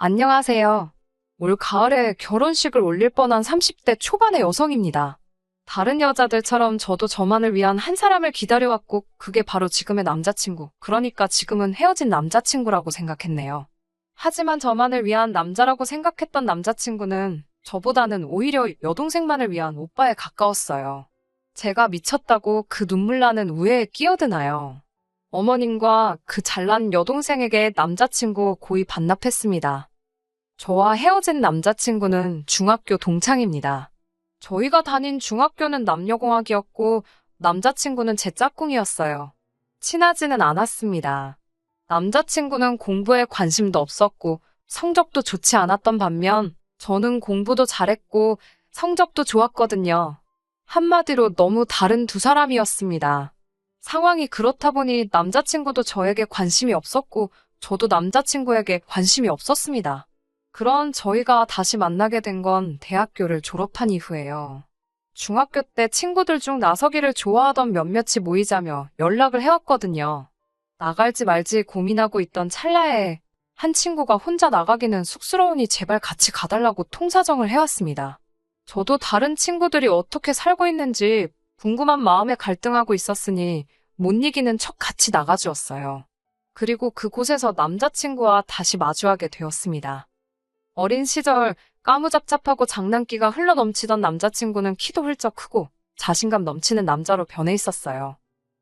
안녕하세요. 올 가을에 결혼식을 올릴 뻔한 30대 초반의 여성입니다. 다른 여자들처럼 저도 저만을 위한 한 사람을 기다려왔고, 그게 바로 지금의 남자친구, 그러니까 지금은 헤어진 남자친구라고 생각했네요. 하지만 저만을 위한 남자라고 생각했던 남자친구는 저보다는 오히려 여동생만을 위한 오빠에 가까웠어요. 제가 미쳤다고 그 눈물 나는 우애에 끼어드나요? 어머님과 그 잘난 여동생에게 남자친구 고이 반납했습니다. 저와 헤어진 남자친구는 중학교 동창입니다. 저희가 다닌 중학교는 남녀공학이었고 남자친구는 제 짝꿍이었어요. 친하지는 않았습니다. 남자친구는 공부에 관심도 없었고 성적도 좋지 않았던 반면 저는 공부도 잘했고 성적도 좋았거든요. 한마디로 너무 다른 두 사람이었습니다. 상황이 그렇다 보니 남자친구도 저에게 관심이 없었고 저도 남자친구에게 관심이 없었습니다. 그런 저희가 다시 만나게 된 건 대학교를 졸업한 이후예요. 중학교 때 친구들 중 나서기를 좋아하던 몇몇이 모이자며 연락을 해왔거든요. 나갈지 말지 고민하고 있던 찰나에 한 친구가 혼자 나가기는 쑥스러우니 제발 같이 가달라고 통사정을 해왔습니다. 저도 다른 친구들이 어떻게 살고 있는지 궁금한 마음에 갈등하고 있었으니 못 이기는 척 같이 나가주었어요. 그리고 그곳에서 남자친구와 다시 마주하게 되었습니다. 어린 시절 까무잡잡하고 장난기가 흘러넘치던 남자친구는 키도 훌쩍 크고 자신감 넘치는 남자로 변해 있었어요.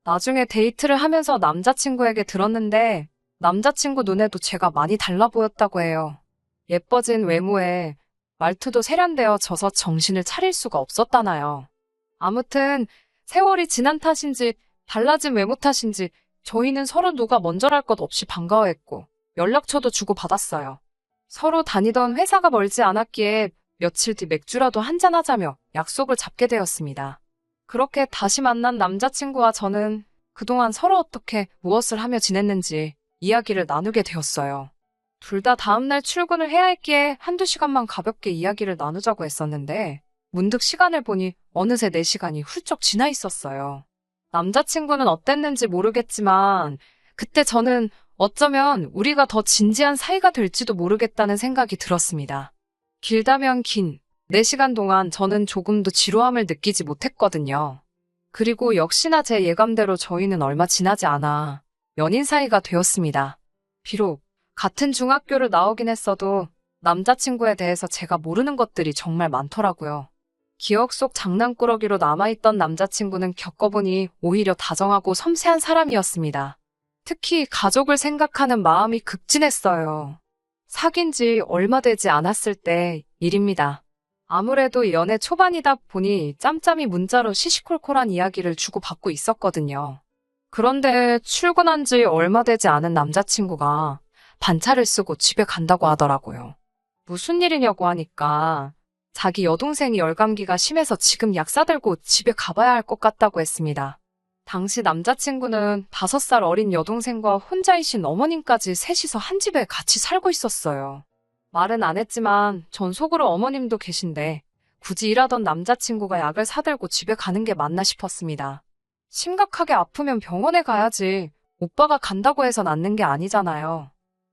나중에 데이트를 하면서 남자친구에게 들었는데 남자친구 눈에도 제가 많이 달라 보였다고 해요. 예뻐진 외모에 말투도 세련되어 져서 정신을 차릴 수가 없었다나요. 아무튼 세월이 지난 탓인지 달라진 외모 탓인지 저희는 서로 누가 먼저랄 것 없이 반가워했고 연락처도 주고받았어요. 서로 다니던 회사가 멀지 않았기에 며칠 뒤 맥주라도 한잔하자며 약속을 잡게 되었습니다. 그렇게 다시 만난 남자친구와 저는 그동안 서로 어떻게 무엇을 하며 지냈는지 이야기를 나누게 되었어요. 둘 다 다음날 출근을 해야 했기에 한두 시간만 가볍게 이야기를 나누자고 했었는데 문득 시간을 보니 어느새 4시간이 훌쩍 지나 있었어요. 남자친구는 어땠는지 모르겠지만 그때 저는 어쩌면 우리가 더 진지한 사이가 될지도 모르겠다는 생각이 들었습니다. 길다면 긴 4시간 동안 저는 조금도 지루함을 느끼지 못했거든요. 그리고 역시나 제 예감대로 저희는 얼마 지나지 않아 연인 사이가 되었습니다. 비록 같은 중학교를 나오긴 했어도 남자친구에 대해서 제가 모르는 것들이 정말 많더라고요. 기억 속 장난꾸러기로 남아있던 남자친구는 겪어보니 오히려 다정하고 섬세한 사람이었습니다. 특히 가족을 생각하는 마음이 극진했어요. 사귄 지 얼마 되지 않았을 때 일입니다. 아무래도 연애 초반이다 보니 짬짬이 문자로 시시콜콜한 이야기를 주고받고 있었거든요. 그런데 출근한 지 얼마 되지 않은 남자친구가 반차를 쓰고 집에 간다고 하더라고요. 무슨 일이냐고 하니까 자기 여동생이 열감기가 심해서 지금 약 사들고 집에 가봐야 할 것 같다고 했습니다. 당시 남자친구는 5살 어린 여동생과 혼자이신 어머님까지 셋이서 한 집에 같이 살고 있었어요. 말은 안 했지만 전 속으로 어머님도 계신데 굳이 일하던 남자친구가 약을 사들고 집에 가는 게 맞나 싶었습니다. 심각하게 아프면 병원에 가야지 오빠가 간다고 해서 낫는 게 아니잖아요.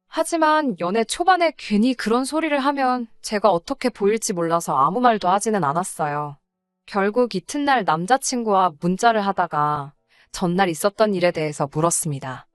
하지만 연애 초반에 괜히 그런 소리를 하면 제가 어떻게 보일지 몰라서 아무 말도 하지는 않았어요. 결국 이튿날 남자친구와 문자를 하다가 전날 있었던 일에 대해서 물었습니다.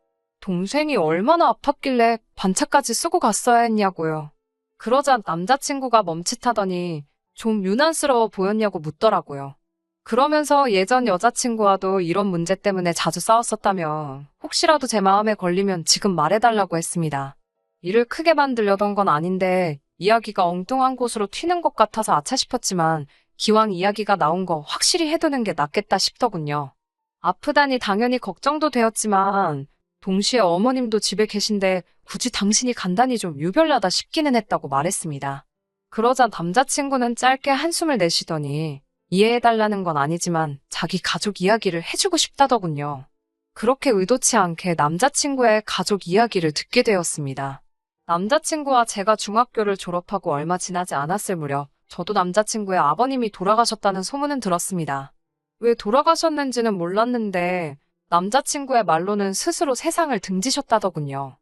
동생이 얼마나 아팠길래 반차까지 쓰고 갔어야 했냐고요. 그러자 남자친구가 멈칫하더니 좀 유난스러워 보였냐고 묻더라고요. 그러면서 예전 여자친구와도 이런 문제 때문에 자주 싸웠었다며 혹시라도 제 마음에 걸리면 지금 말해달라고 했습니다. 일을 크게 만들려던 건 아닌데 이야기가 엉뚱한 곳으로 튀는 것 같아서 아차 싶었지만 기왕 이야기가 나온 거 확실히 해두는 게 낫겠다 싶더군요. 아프다니 당연히 걱정도 되었지만 동시에 어머님도 집에 계신데 굳이 당신이 간다니 좀 유별나다 싶기는 했다고 말했습니다. 그러자 남자친구는 짧게 한숨을 내쉬더니 이해해달라는 건 아니지만 자기 가족 이야기를 해주고 싶다더군요. 그렇게 의도치 않게 남자친구의 가족 이야기를 듣게 되었습니다. 남자친구와 제가 중학교를 졸업하고 얼마 지나지 않았을 무렵 저도 남자친구의 아버님이 돌아가셨다는 소문은 들었습니다. 왜 돌아가셨는지는 몰랐는데 남자친구의 말로는 스스로 세상을 등지셨다더군요.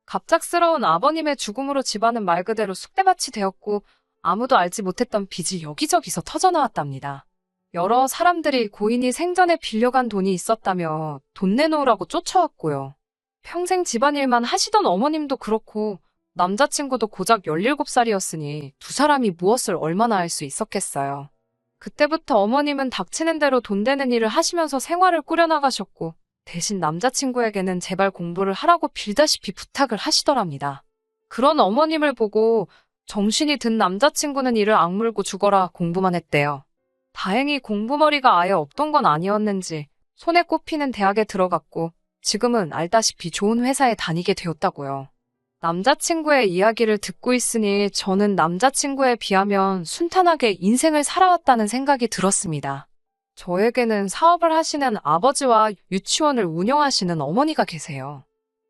갑작스러운 아버님의 죽음으로 집안은 말 그대로 쑥대밭이 되었고 아무도 알지 못했던 빚이 여기저기서 터져나왔답니다. 여러 사람들이 고인이 생전에 빌려간 돈이 있었다며 돈 내놓으라고 쫓아왔고요. 평생 집안일만 하시던 어머님도 그렇고 남자친구도 고작 17살이었으니 두 사람이 무엇을 얼마나 할 수 있었겠어요. 그때부터 어머님은 닥치는 대로 돈 되는 일을 하시면서 생활을 꾸려나가셨고 대신 남자친구에게는 제발 공부를 하라고 빌다시피 부탁을 하시더랍니다. 그런 어머님을 보고 정신이 든 남자친구는 이를 악물고 죽어라 공부만 했대요. 다행히 공부머리가 아예 없던 건 아니었는지 손에 꼽히는 대학에 들어갔고 지금은 알다시피 좋은 회사에 다니게 되었다고요. 남자친구의 이야기를 듣고 있으니 저는 남자친구에 비하면 순탄하게 인생을 살아왔다는 생각이 들었습니다. 저에게는 사업을 하시는 아버지와 유치원을 운영하시는 어머니가 계세요.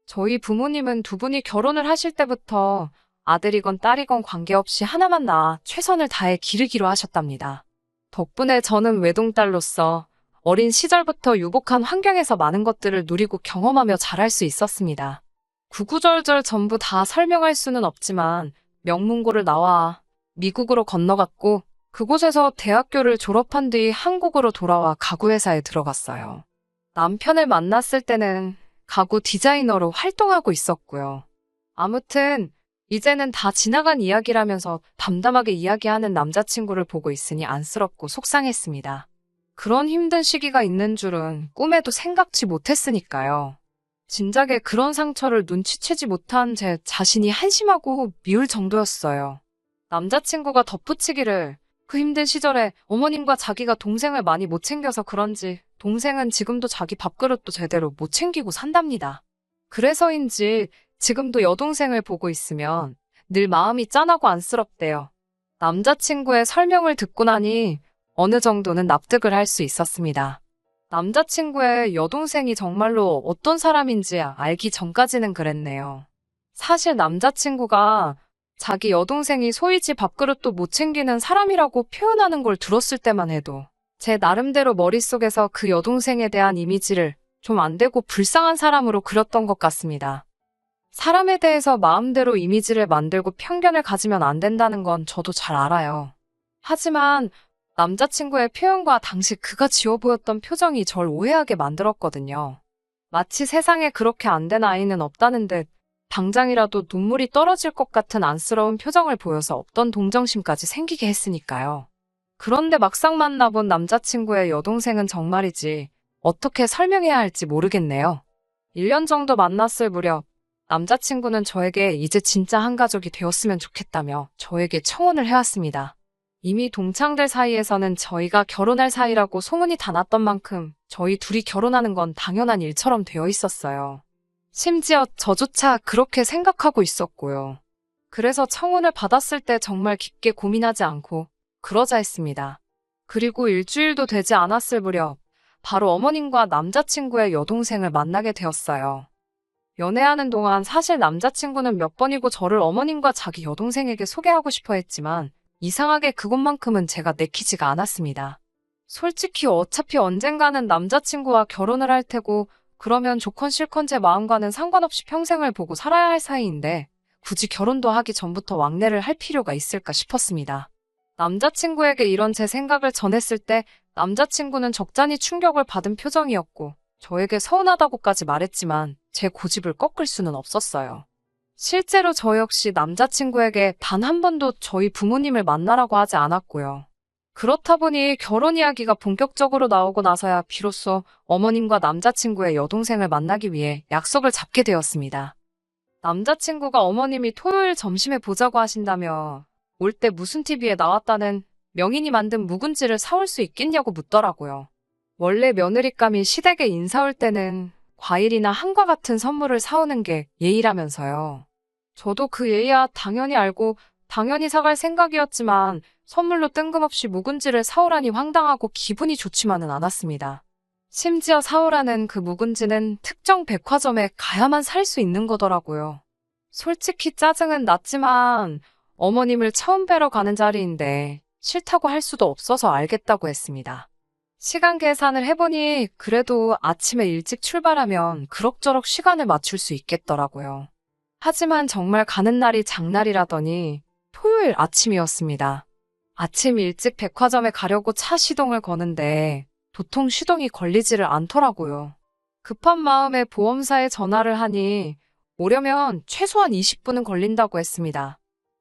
저희 부모님은 두 분이 결혼을 하실 때부터 아들이건 딸이건 관계없이 하나만 낳아 최선을 다해 기르기로 하셨답니다. 덕분에 저는 외동딸로서 어린 시절부터 유복한 환경에서 많은 것들을 누리고 경험하며 자랄 수 있었습니다. 구구절절 전부 다 설명할 수는 없지만 명문고를 나와 미국으로 건너갔고 그곳에서 대학교를 졸업한 뒤 한국으로 돌아와 가구회사에 들어갔어요. 남편을 만났을 때는 가구 디자이너로 활동하고 있었고요. 아무튼 이제는 다 지나간 이야기라면서 담담하게 이야기하는 남자친구를 보고 있으니 안쓰럽고 속상했습니다. 그런 힘든 시기가 있는 줄은 꿈에도 생각지 못했으니까요. 진작에 그런 상처를 눈치채지 못한 제 자신이 한심하고 미울 정도였어요. 남자친구가 덧붙이기를 그 힘든 시절에 어머님과 자기가 동생을 많이 못 챙겨서 그런지 동생은 지금도 자기 밥그릇도 제대로 못 챙기고 산답니다. 그래서인지 지금도 여동생을 보고 있으면 늘 마음이 짠하고 안쓰럽대요. 남자친구의 설명을 듣고 나니 어느 정도는 납득을 할 수 있었습니다. 남자친구의 여동생이 정말로 어떤 사람인지 알기 전까지는 그랬네요. 사실 남자친구가 자기 여동생이 소위 지 밥그릇도 못 챙기는 사람이라고 표현하는 걸 들었을 때만 해도 제 나름대로 머릿속에서 그 여동생에 대한 이미지를 좀 안 되고 불쌍한 사람으로 그렸던 것 같습니다. 사람에 대해서 마음대로 이미지를 만들고 편견을 가지면 안 된다는 건 저도 잘 알아요. 하지만 남자친구의 표현과 당시 그가 지어 보였던 표정이 절 오해하게 만들었거든요. 마치 세상에 그렇게 안 된 아이는 없다는 듯 당장이라도 눈물이 떨어질 것 같은 안쓰러운 표정을 보여서 없던 동정심까지 생기게 했으니까요. 그런데 막상 만나본 남자친구의 여동생은 정말이지 어떻게 설명해야 할지 모르겠네요. 1년 정도 만났을 무렵 남자친구는 저에게 이제 진짜 한 가족이 되었으면 좋겠다며 저에게 청혼을 해왔습니다. 이미 동창들 사이에서는 저희가 결혼할 사이라고 소문이 다 났던 만큼 저희 둘이 결혼하는 건 당연한 일처럼 되어 있었어요. 심지어 저조차 그렇게 생각하고 있었고요. 그래서 청혼을 받았을 때 정말 깊게 고민하지 않고 그러자 했습니다. 그리고 일주일도 되지 않았을 무렵 바로 어머님과 남자친구의 여동생을 만나게 되었어요. 연애하는 동안 사실 남자친구는 몇 번이고 저를 어머님과 자기 여동생에게 소개하고 싶어 했지만 이상하게 그것만큼은 제가 내키지가 않았습니다. 솔직히 어차피 언젠가는 남자친구와 결혼을 할 테고 그러면 좋건 싫건 제 마음과는 상관없이 평생을 보고 살아야 할 사이인데 굳이 결혼도 하기 전부터 왕래를 할 필요가 있을까 싶었습니다. 남자친구에게 이런 제 생각을 전했을 때 남자친구는 적잖이 충격을 받은 표정이었고 저에게 서운하다고까지 말했지만 제 고집을 꺾을 수는 없었어요. 실제로 저 역시 남자친구에게 단 한 번도 저희 부모님을 만나라고 하지 않았고요. 그렇다 보니 결혼 이야기가 본격적으로 나오고 나서야 비로소 어머님과 남자친구의 여동생을 만나기 위해 약속을 잡게 되었습니다. 남자친구가 어머님이 토요일 점심에 보자고 하신다며 올 때 무슨 TV에 나왔다는 명인이 만든 묵은지를 사올 수 있겠냐고 묻더라고요. 원래 며느리감이 시댁에 인사 올 때는 과일이나 한과 같은 선물을 사오는 게 예의라면서요. 저도 그 예의야 당연히 알고 당연히 사갈 생각이었지만 선물로 뜬금없이 묵은지를 사오라니 황당하고 기분이 좋지만은 않았습니다. 심지어 사오라는 그 묵은지는 특정 백화점에 가야만 살 수 있는 거더라고요. 솔직히 짜증은 났지만 어머님을 처음 뵈러 가는 자리인데 싫다고 할 수도 없어서 알겠다고 했습니다. 시간 계산을 해보니 그래도 아침에 일찍 출발하면 그럭저럭 시간을 맞출 수 있겠더라고요. 하지만 정말 가는 날이 장날이라더니 토요일 아침이었습니다. 아침 일찍 백화점에 가려고 차 시동을 거는데 도통 시동이 걸리지를 않더라고요. 급한 마음에 보험사에 전화를 하니 오려면 최소한 20분은 걸린다고 했습니다.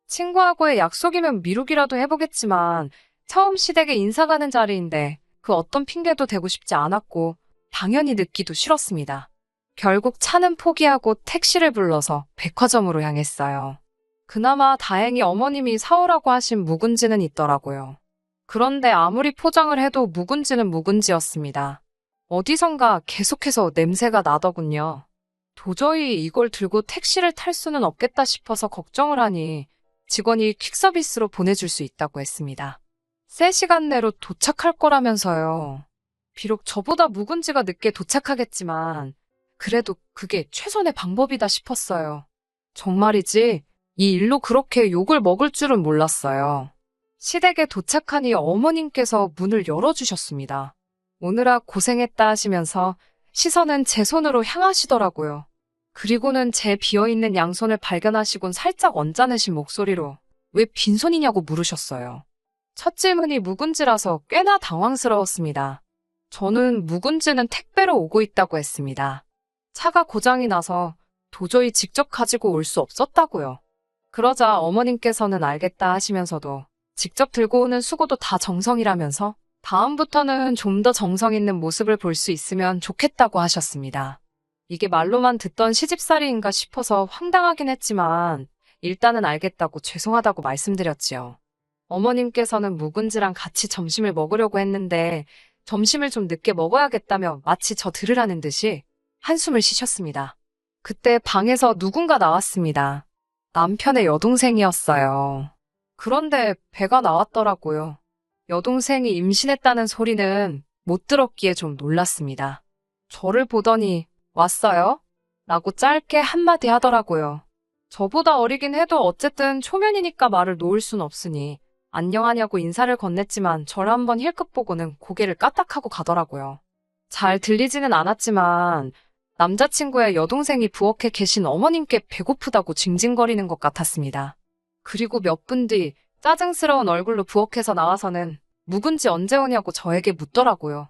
친구하고의 약속이면 미루기라도 해보겠지만 처음 시댁에 인사 가는 자리인데 그 어떤 핑계도 대고 싶지 않았고 당연히 늦기도 싫었습니다. 결국 차는 포기하고 택시를 불러서 백화점으로 향했어요. 그나마 다행히 어머님이 사오라고 하신 묵은지는 있더라고요. 그런데 아무리 포장을 해도 묵은지는 묵은지였습니다. 어디선가 계속해서 냄새가 나더군요. 도저히 이걸 들고 택시를 탈 수는 없겠다 싶어서 걱정을 하니 직원이 퀵서비스로 보내줄 수 있다고 했습니다. 3시간 내로 도착할 거라면서요. 비록 저보다 묵은지가 늦게 도착하겠지만 그래도 그게 최선의 방법이다 싶었어요. 정말이지 이 일로 그렇게 욕을 먹을 줄은 몰랐어요. 시댁에 도착하니 어머님께서 문을 열어주셨습니다. 오느라 고생했다 하시면서 시선은 제 손으로 향하시더라고요. 그리고는 제 비어있는 양손을 발견하시곤 살짝 언짢으신 목소리로 왜 빈손이냐고 물으셨어요. 첫 질문이 묵은지라서 꽤나 당황스러웠습니다. 저는 묵은지는 택배로 오고 있다고 했습니다. 차가 고장이 나서 도저히 직접 가지고 올 수 없었다고요. 그러자 어머님께서는 알겠다 하시면서도 직접 들고 오는 수고도 다 정성이라면서 다음부터는 좀 더 정성 있는 모습을 볼 수 있으면 좋겠다고 하셨습니다. 이게 말로만 듣던 시집살이인가 싶어서 황당하긴 했지만 일단은 알겠다고 죄송하다고 말씀드렸지요. 어머님께서는 묵은지랑 같이 점심을 먹으려고 했는데 점심을 좀 늦게 먹어야겠다며 마치 저 들으라는 듯이 한숨을 쉬셨습니다. 그때 방에서 누군가 나왔습니다. 남편의 여동생이었어요. 그런데 배가 나왔더라고요. 여동생이 임신했다는 소리는 못 들었기에 좀 놀랐습니다. 저를 보더니 왔어요? 라고 짧게 한마디 하더라고요. 저보다 어리긴 해도 어쨌든 초면이니까 말을 놓을 순 없으니 안녕하냐고 인사를 건넸지만 저를 한번 힐끗 보고는 고개를 까딱하고 가더라고요. 잘 들리지는 않았지만 남자친구의 여동생이 부엌에 계신 어머님께 배고프다고 징징거리는 것 같았습니다. 그리고 몇 분 뒤 짜증스러운 얼굴로 부엌에서 나와서는 묵은지 언제 오냐고 저에게 묻더라고요.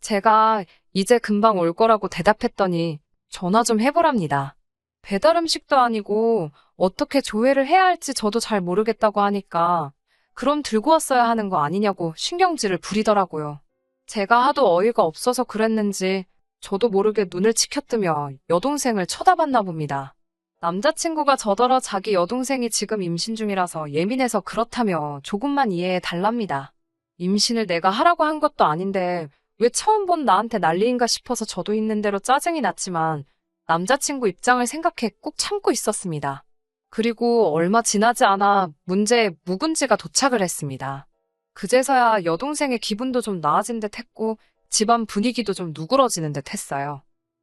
제가 이제 금방 올 거라고 대답했더니 전화 좀 해보랍니다. 배달 음식도 아니고 어떻게 조회를 해야 할지 저도 잘 모르겠다고 하니까 그럼 들고 왔어야 하는 거 아니냐고 신경질을 부리더라고요. 제가 하도 어이가 없어서 그랬는지 저도 모르게 눈을 치켜뜨며 여동생을 쳐다봤나 봅니다. 남자친구가 저더러 자기 여동생이 지금 임신 중이라서 예민해서 그렇다며 조금만 이해해 달랍니다. 임신을 내가 하라고 한 것도 아닌데 왜 처음 본 나한테 난리인가 싶어서 저도 있는 대로 짜증이 났지만 남자친구 입장을 생각해 꾹 참고 있었습니다. 그리고 얼마 지나지 않아 문제의 묵은지가 도착을 했습니다. 그제서야 여동생의 기분도 좀 나아진 듯 했고 집안 분위기도 좀 누그러지는 듯 했어요.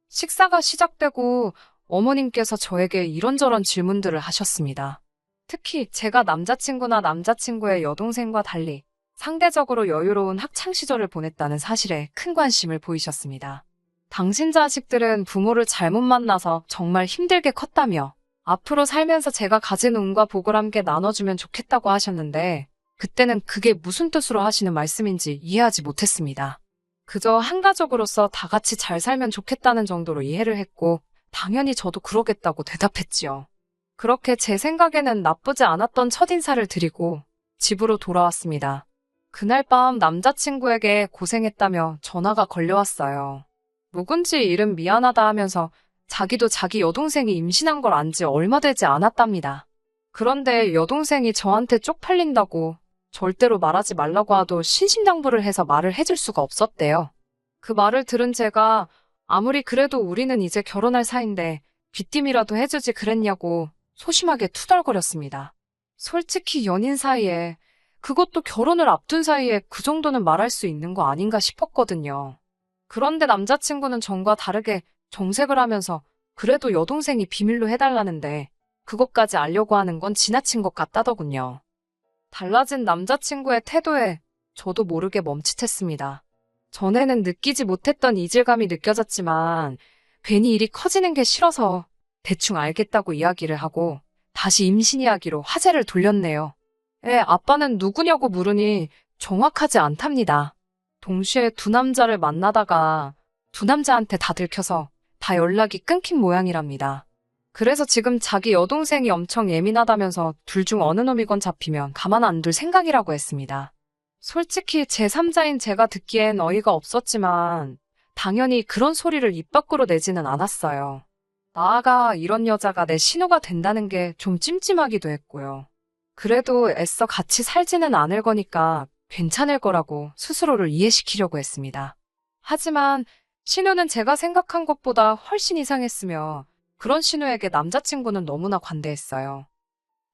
식사가 시작되고 어머님께서 저에게 이런저런 질문들을 하셨습니다. 특히 제가 남자친구나 남자친구의 여동생과 달리 상대적으로 여유로운 학창시절을 보냈다는 사실에 큰 관심을 보이셨습니다. 당신 자식들은 부모를 잘못 만나서 정말 힘들게 컸다며 앞으로 살면서 제가 가진 운과 복을 함께 나눠주면 좋겠다고 하셨는데 그때는 그게 무슨 뜻으로 하시는 말씀인지 이해하지 못했습니다. 그저 한 가족으로서 다 같이 잘 살면 좋겠다는 정도로 이해를 했고 당연히 저도 그러겠다고 대답했지요. 그렇게 제 생각에는 나쁘지 않았던 첫인사를 드리고 집으로 돌아왔습니다. 그날 밤 남자친구에게 고생했다며 전화가 걸려왔어요. 묵은지 일은 미안하다 하면서 자기도 자기 여동생이 임신한 걸 안 지 얼마 되지 않았답니다. 그런데 여동생이 저한테 쪽팔린다고 절대로 말하지 말라고 하도 신신당부를 해서 말을 해줄 수가 없었대요. 그 말을 들은 제가 아무리 그래도 우리는 이제 결혼할 사이인데 귀띔이라도 해주지 그랬냐고 소심하게 투덜거렸습니다. 솔직히 연인 사이에 그것도 결혼을 앞둔 사이에 그 정도는 말할 수 있는 거 아닌가 싶었거든요. 그런데 남자친구는 전과 다르게 정색을 하면서 그래도 여동생이 비밀로 해달라는데 그것까지 알려고 하는 건 지나친 것 같다더군요. 달라진 남자친구의 태도에 저도 모르게 멈칫했습니다. 전에는 느끼지 못했던 이질감이 느껴졌지만 괜히 일이 커지는 게 싫어서 대충 알겠다고 이야기를 하고 다시 임신 이야기로 화제를 돌렸네요. 아빠는 누구냐고 물으니 정확하지 않답니다. 동시에 두 남자를 만나다가 두 남자한테 다 들켜서 다 연락이 끊긴 모양이랍니다. 그래서 지금 자기 여동생이 엄청 예민하다면서 둘 중 어느 놈이건 잡히면 가만 안 둘 생각이라고 했습니다. 솔직히 제3자인 제가 듣기엔 어이가 없었지만 당연히 그런 소리를 입 밖으로 내지는 않았어요. 나아가 이런 여자가 내 신우가 된다는 게 좀 찜찜하기도 했고요. 그래도 애써 같이 살지는 않을 거니까 괜찮을 거라고 스스로를 이해시키려고 했습니다. 하지만 신우는 제가 생각한 것보다 훨씬 이상했으며 그런 신우에게 남자친구는 너무나 관대했어요.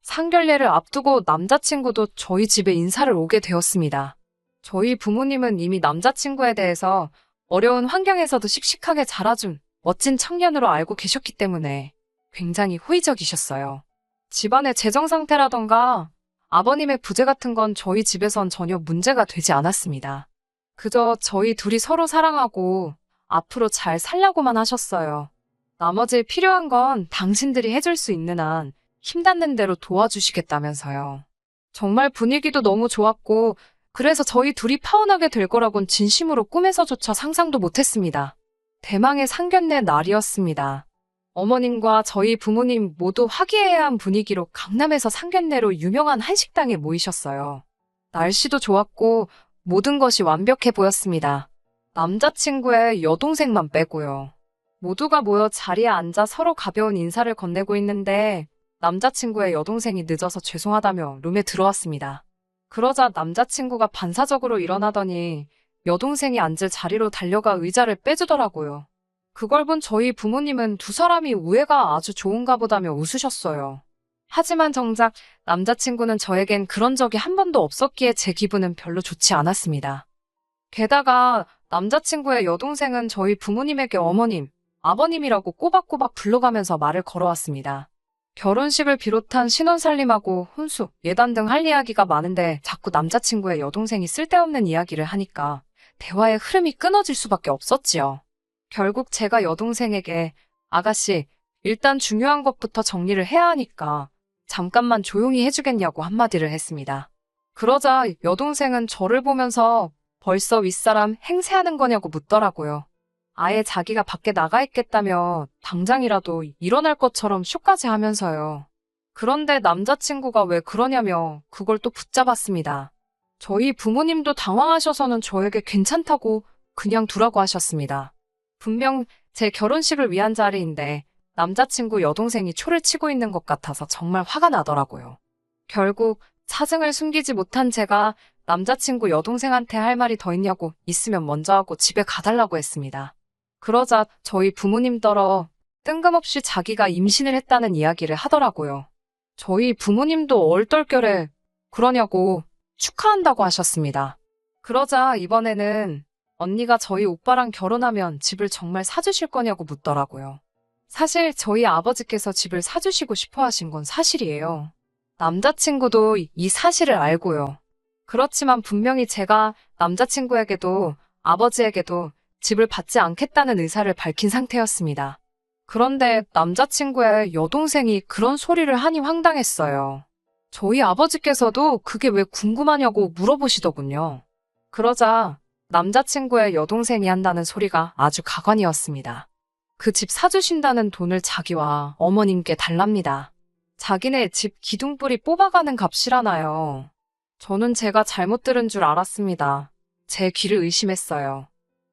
상견례를 앞두고 남자친구도 저희 집에 인사를 오게 되었습니다. 저희 부모님은 이미 남자친구에 대해서 어려운 환경에서도 씩씩하게 자라준 멋진 청년으로 알고 계셨기 때문에 굉장히 호의적이셨어요. 집안의 재정 상태라던가 아버님의 부재 같은 건 저희 집에선 전혀 문제가 되지 않았습니다. 그저 저희 둘이 서로 사랑하고 앞으로 잘 살라고만 하셨어요. 나머지 필요한 건 당신들이 해줄 수 있는 한 힘닿는 대로 도와주시겠다면서요. 정말 분위기도 너무 좋았고 그래서 저희 둘이 파혼하게 될 거라곤 진심으로 꿈에서조차 상상도 못했습니다. 대망의 상견례 날이었습니다. 어머님과 저희 부모님 모두 화기애애한 분위기로 강남에서 상견례로 유명한 한식당에 모이셨어요. 날씨도 좋았고 모든 것이 완벽해 보였습니다. 남자친구의 여동생만 빼고요. 모두가 모여 자리에 앉아 서로 가벼운 인사를 건네고 있는데 남자친구의 여동생이 늦어서 죄송하다며 룸에 들어왔습니다. 그러자 남자친구가 반사적으로 일어나더니 여동생이 앉을 자리로 달려가 의자를 빼주더라고요. 그걸 본 저희 부모님은 두 사람이 우애가 아주 좋은가 보다며 웃으셨어요. 하지만 정작 남자친구는 저에겐 그런 적이 한 번도 없었기에 제 기분은 별로 좋지 않았습니다. 게다가 남자친구의 여동생은 저희 부모님에게 어머님, 아버님이라고 꼬박꼬박 불러가면서 말을 걸어왔습니다. 결혼식을 비롯한 신혼살림하고 혼수, 예단 등 할 이야기가 많은데 자꾸 남자친구의 여동생이 쓸데없는 이야기를 하니까 대화의 흐름이 끊어질 수밖에 없었지요. 결국 제가 여동생에게 아가씨, 일단 중요한 것부터 정리를 해야 하니까 잠깐만 조용히 해주겠냐고 한마디를 했습니다. 그러자 여동생은 저를 보면서 벌써 윗사람 행세하는 거냐고 묻더라고요. 아예 자기가 밖에 나가 있겠다며 당장이라도 일어날 것처럼 쇼까지 하면서요. 그런데 남자친구가 왜 그러냐며 그걸 또 붙잡았습니다. 저희 부모님도 당황하셔서는 저에게 괜찮다고 그냥 두라고 하셨습니다. 분명 제 결혼식을 위한 자리인데 남자친구 여동생이 초를 치고 있는 것 같아서 정말 화가 나더라고요. 결국 사정을 숨기지 못한 제가 남자친구 여동생한테 할 말이 더 있냐고 있으면 먼저 하고 집에 가달라고 했습니다. 그러자 저희 부모님더러 뜬금없이 자기가 임신을 했다는 이야기를 하더라고요. 저희 부모님도 얼떨결에 그러냐고 축하한다고 하셨습니다. 그러자 이번에는 언니가 저희 오빠랑 결혼하면 집을 정말 사주실 거냐고 묻더라고요. 사실 저희 아버지께서 집을 사주시고 싶어 하신 건 사실이에요. 남자친구도 이 사실을 알고요. 그렇지만 분명히 제가 남자친구에게도 아버지에게도 집을 받지 않겠다는 의사를 밝힌 상태였습니다. 그런데 남자친구의 여동생이 그런 소리를 하니 황당했어요. 저희 아버지께서도 그게 왜 궁금하냐고 물어보시더군요. 그러자 남자친구의 여동생이 한다는 소리가 아주 가관이었습니다. 그 집 사주신다는 돈을 자기와 어머님께 달랍니다. 자기네 집 기둥뿌리 뽑아가는 값이라나요. 저는 제가 잘못 들은 줄 알았습니다. 제 귀를 의심했어요.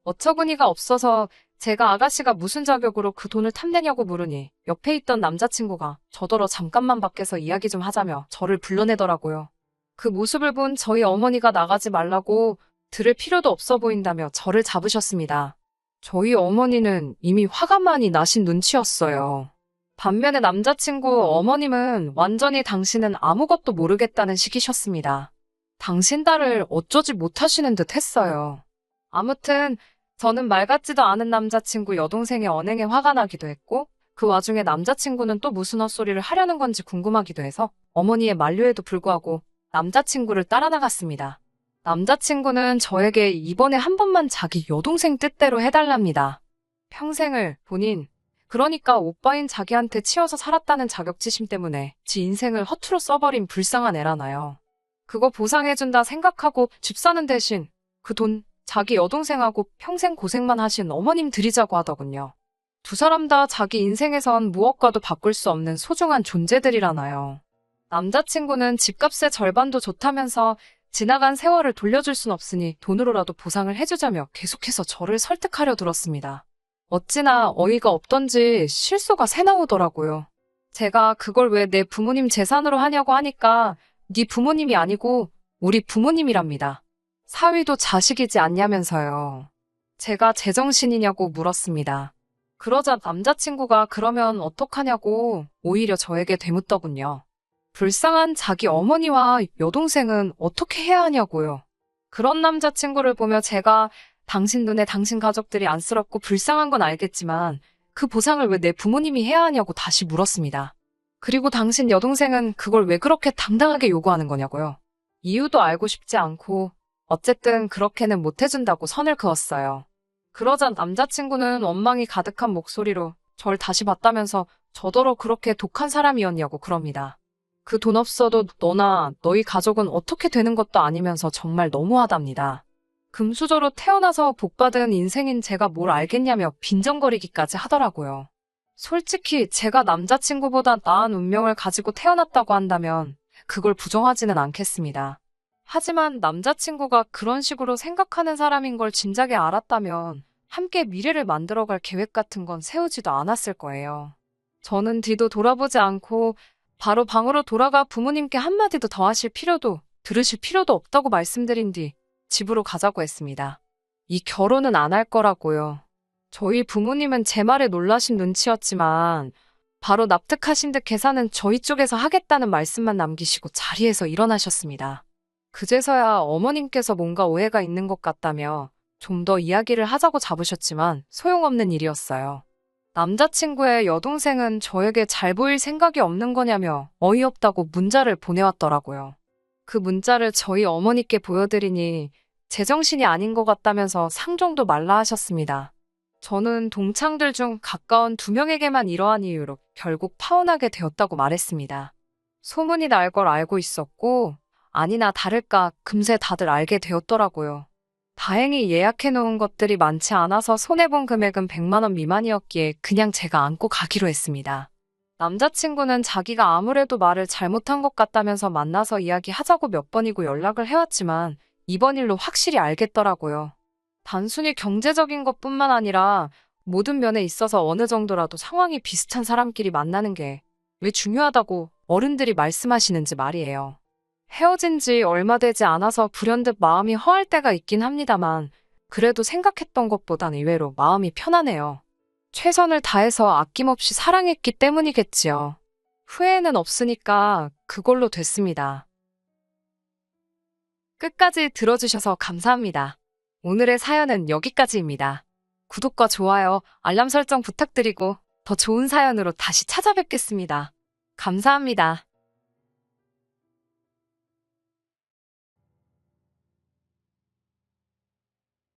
어처구니가 없어서 제가 아가씨가 무슨 자격으로 그 돈을 탐내냐고 물으니 옆에 있던 남자친구가 저더러 잠깐만 밖에서 이야기 좀 하자며 저를 불러내더라고요. 그 모습을 본 저희 어머니가 나가지 말라고 들을 필요도 없어 보인다며 저를 잡으셨습니다. 저희 어머니는 이미 화가 많이 나신 눈치였어요. 반면에 남자친구 어머님은 완전히 당신은 아무것도 모르겠다는 식이셨습니다. 당신 딸을 어쩌지 못하시는 듯 했어요. 아무튼 저는 말 같지도 않은 남자친구 여동생의 언행에 화가 나기도 했고 그 와중에 남자친구는 또 무슨 헛소리를 하려는 건지 궁금하기도 해서 어머니의 만류에도 불구하고 남자친구를 따라 나갔습니다. 남자친구는 저에게 이번에 한 번만 자기 여동생 뜻대로 해달랍니다. 평생을 본인, 그러니까 오빠인 자기한테 치여서 살았다는 자격지심 때문에 지 인생을 허투루 써버린 불쌍한 애라나요. 그거 보상해준다 생각하고 집 사는 대신 그 돈 자기 여동생하고 평생 고생만 하신 어머님 드리자고 하더군요. 두 사람 다 자기 인생에선 무엇과도 바꿀 수 없는 소중한 존재들이라나요. 남자친구는 집값의 절반도 좋다면서 지나간 세월을 돌려줄 순 없으니 돈으로라도 보상을 해주자며 계속해서 저를 설득하려 들었습니다. 어찌나 어이가 없던지 실소가 새 나오더라고요. 제가 그걸 왜 내 부모님 재산으로 하냐고 하니까 네 부모님이 아니고 우리 부모님이랍니다. 사위도 자식이지 않냐면서요. 제가 제정신이냐고 물었습니다. 그러자 남자친구가 그러면 어떡하냐고 오히려 저에게 되묻더군요. 불쌍한 자기 어머니와 여동생은 어떻게 해야 하냐고요. 그런 남자친구를 보며 제가 당신 눈에 당신 가족들이 안쓰럽고 불쌍한 건 알겠지만 그 보상을 왜 내 부모님이 해야 하냐고 다시 물었습니다. 그리고 당신 여동생은 그걸 왜 그렇게 당당하게 요구하는 거냐고요. 이유도 알고 싶지 않고 어쨌든 그렇게는 못 해준다고 선을 그었어요. 그러자 남자친구는 원망이 가득한 목소리로 절 다시 봤다면서 저더러 그렇게 독한 사람이었냐고 그럽니다. 그 돈 없어도 너나 너희 가족은 어떻게 되는 것도 아니면서 정말 너무하답니다. 금수저로 태어나서 복받은 인생인 제가 뭘 알겠냐며 빈정거리기까지 하더라고요. 솔직히 제가 남자친구보다 나은 운명을 가지고 태어났다고 한다면 그걸 부정하지는 않겠습니다. 하지만 남자친구가 그런 식으로 생각하는 사람인 걸 진작에 알았다면 함께 미래를 만들어갈 계획 같은 건 세우지도 않았을 거예요. 저는 뒤도 돌아보지 않고 바로 방으로 돌아가 부모님께 한마디도 더 하실 필요도 들으실 필요도 없다고 말씀드린 뒤 집으로 가자고 했습니다. 이 결혼은 안 할 거라고요. 저희 부모님은 제 말에 놀라신 눈치였지만 바로 납득하신 듯 계산은 저희 쪽에서 하겠다는 말씀만 남기시고 자리에서 일어나셨습니다. 그제서야 어머님께서 뭔가 오해가 있는 것 같다며 좀 더 이야기를 하자고 잡으셨지만 소용없는 일이었어요. 남자친구의 여동생은 저에게 잘 보일 생각이 없는 거냐며 어이없다고 문자를 보내왔더라고요. 그 문자를 저희 어머니께 보여드리니 제정신이 아닌 것 같다면서 상종도 말라 하셨습니다. 저는 동창들 중 가까운 2명에게만 이러한 이유로 결국 파혼하게 되었다고 말했습니다. 소문이 날 걸 알고 있었고 아니나 다를까 금세 다들 알게 되었더라고요. 다행히 예약해놓은 것들이 많지 않아서 손해본 금액은 100만 원 미만이었기에 그냥 제가 안고 가기로 했습니다. 남자친구는 자기가 아무래도 말을 잘못한 것 같다면서 만나서 이야기하자고 몇 번이고 연락을 해왔지만 이번 일로 확실히 알겠더라고요. 단순히 경제적인 것뿐만 아니라 모든 면에 있어서 어느 정도라도 상황이 비슷한 사람끼리 만나는 게 왜 중요하다고 어른들이 말씀하시는지 말이에요. 헤어진 지 얼마 되지 않아서 불현듯 마음이 허할 때가 있긴 합니다만 그래도 생각했던 것보단 의외로 마음이 편하네요. 최선을 다해서 아낌없이 사랑했기 때문이겠지요. 후회는 없으니까 그걸로 됐습니다. 끝까지 들어주셔서 감사합니다. 오늘의 사연은 여기까지입니다. 구독과 좋아요, 알람 설정 부탁드리고 더 좋은 사연으로 다시 찾아뵙겠습니다. 감사합니다.